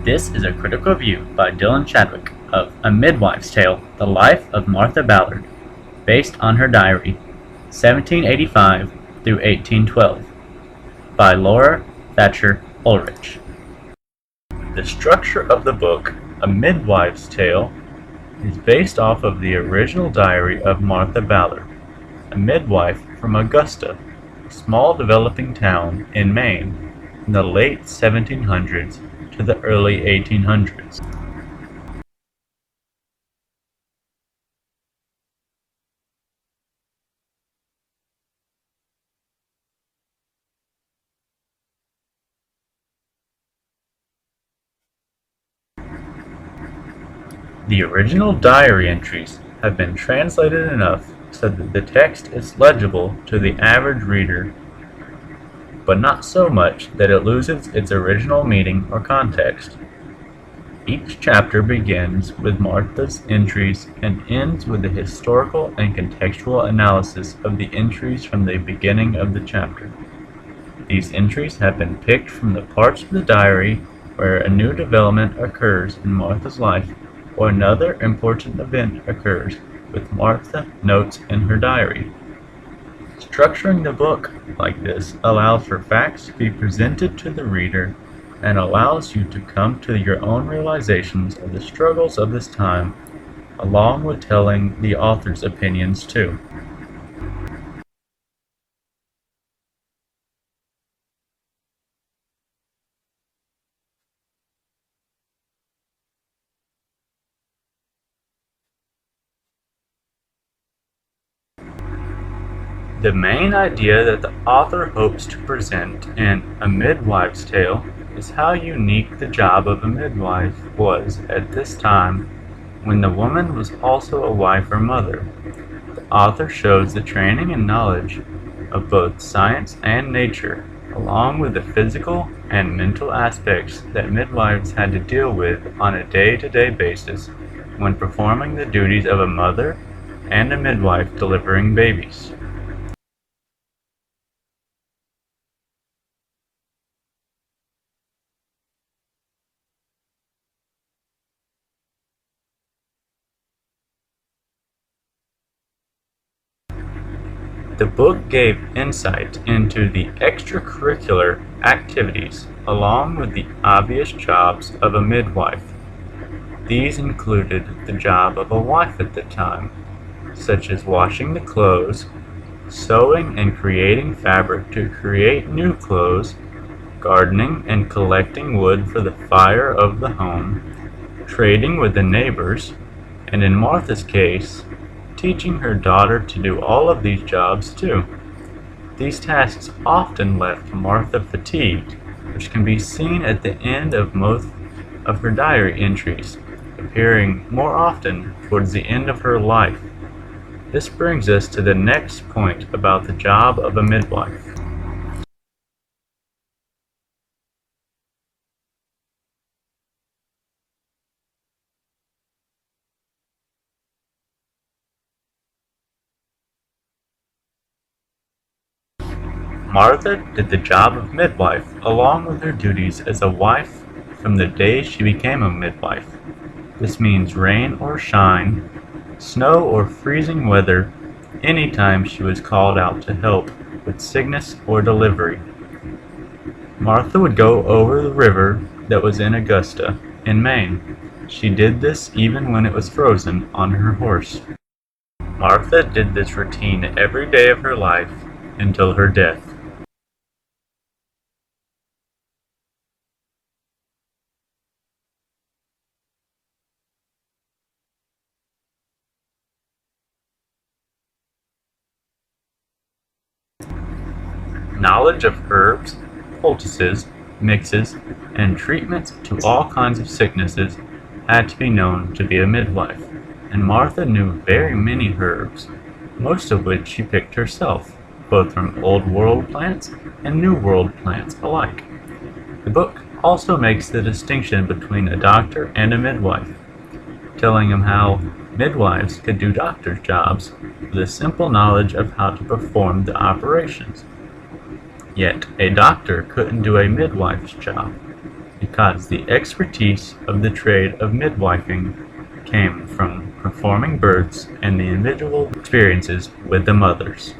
This is a critical review by Dylan Chadwick of A Midwife's Tale: The Life of Martha Ballard, based on her diary, 1785 through 1812, by Laura Thatcher Ulrich. The structure of the book, A Midwife's Tale, is based off of the original diary of Martha Ballard, a midwife from Augusta, a small developing town in Maine, in the late 1700s to the early 1800s. The original diary entries have been translated enough so that the text is legible to the average reader, but not so much that it loses its original meaning or context. Each chapter begins with Martha's entries and ends with a historical and contextual analysis of the entries from the beginning of the chapter. These entries have been picked from the parts of the diary where a new development occurs in Martha's life or another important event occurs, with Martha notes in her diary. Structuring the book like this allows for facts to be presented to the reader and allows you to come to your own realizations of the struggles of this time, along with telling the author's opinions too. The main idea that the author hopes to present in A Midwife's Tale is how unique the job of a midwife was at this time when the woman was also a wife or mother. The author shows the training and knowledge of both science and nature, along with the physical and mental aspects that midwives had to deal with on a day-to-day basis when performing the duties of a mother and a midwife delivering babies. The book gave insight into the extracurricular activities along with the obvious jobs of a midwife. These included the job of a wife at the time, such as washing the clothes, sewing and creating fabric to create new clothes, gardening and collecting wood for the fire of the home, trading with the neighbors, and in Martha's case, teaching her daughter to do all of these jobs too. These tasks often left Martha fatigued, which can be seen at the end of most of her diary entries, appearing more often towards the end of her life. This brings us to the next point about the job of a midwife. Martha did the job of midwife along with her duties as a wife from the day she became a midwife. This means rain or shine, snow or freezing weather, anytime she was called out to help with sickness or delivery. Martha would go over the river that was in Augusta, in Maine. She did this even when it was frozen on her horse. Martha did this routine every day of her life until her death. Knowledge of herbs, poultices, mixes, and treatments to all kinds of sicknesses had to be known to be a midwife, and Martha knew very many herbs, most of which she picked herself, both from Old World plants and New World plants alike. The book also makes the distinction between a doctor and a midwife, telling him how midwives could do doctor's jobs with a simple knowledge of how to perform the operations. Yet a doctor couldn't do a midwife's job. because the expertise of the trade of midwifing came from performing births and the individual experiences with the mothers.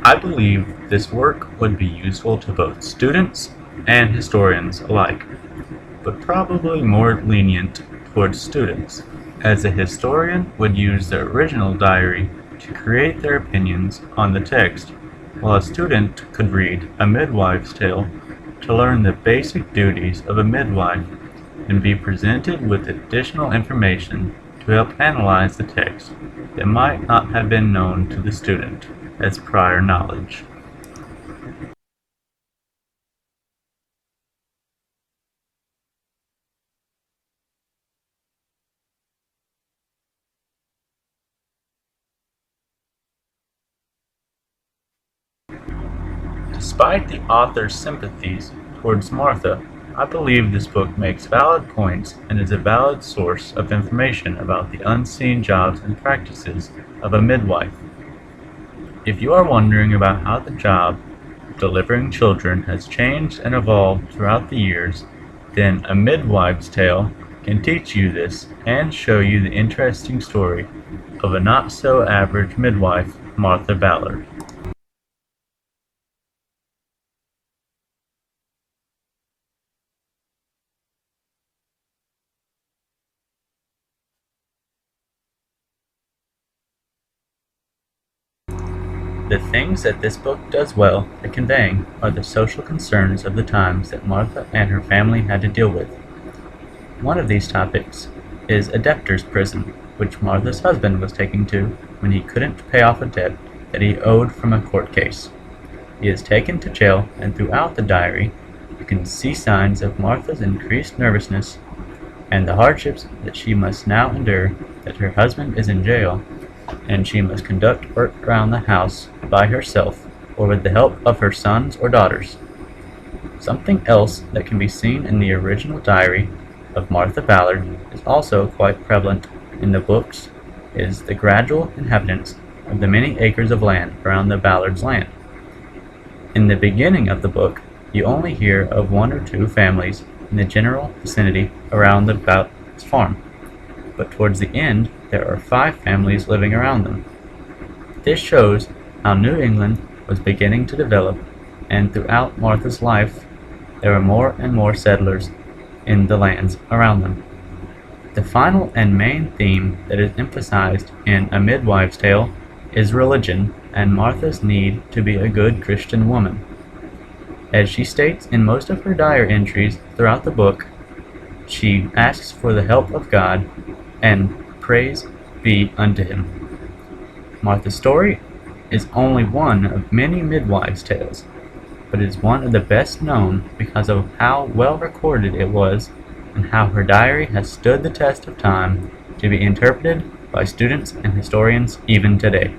I believe this work would be useful to both students and historians alike, but probably more lenient towards students, as a historian would use the original diary to create their opinions on the text, while a student could read A Midwife's Tale to learn the basic duties of a midwife and be presented with additional information to help analyze the text that might not have been known to the student as prior knowledge. Despite the author's sympathies towards Martha, I believe this book makes valid points and is a valid source of information about the unseen jobs and practices of a midwife. If you are wondering about how the job of delivering children has changed and evolved throughout the years, then A Midwife's Tale can teach you this and show you the interesting story of a not-so-average midwife, Martha Ballard. The things that this book does well at conveying are the social concerns of the times that Martha and her family had to deal with. One of these topics is a debtor's prison, which Martha's husband was taken to when he couldn't pay off a debt that he owed from a court case. He is taken to jail, and throughout the diary, you can see signs of Martha's increased nervousness and the hardships that she must now endure that her husband is in jail and she must conduct work around the house by herself or with the help of her sons or daughters. Something else that can be seen in the original diary of Martha Ballard is also quite prevalent in the books is the gradual inhabitants of the many acres of land around the Ballard's land. In the beginning of the book, you only hear of one or two families in the general vicinity around the Ballard's farm, but towards the end there are 5 families living around them. This shows how New England was beginning to develop, and throughout Martha's life there were more and more settlers in the lands around them. The final and main theme that is emphasized in A Midwife's Tale is religion and Martha's need to be a good Christian woman. As she states in most of her diary entries throughout the book, she asks for the help of God and praise be unto him. Martha's story is only one of many midwives' tales, but is one of the best known because of how well recorded it was and how her diary has stood the test of time to be interpreted by students and historians even today.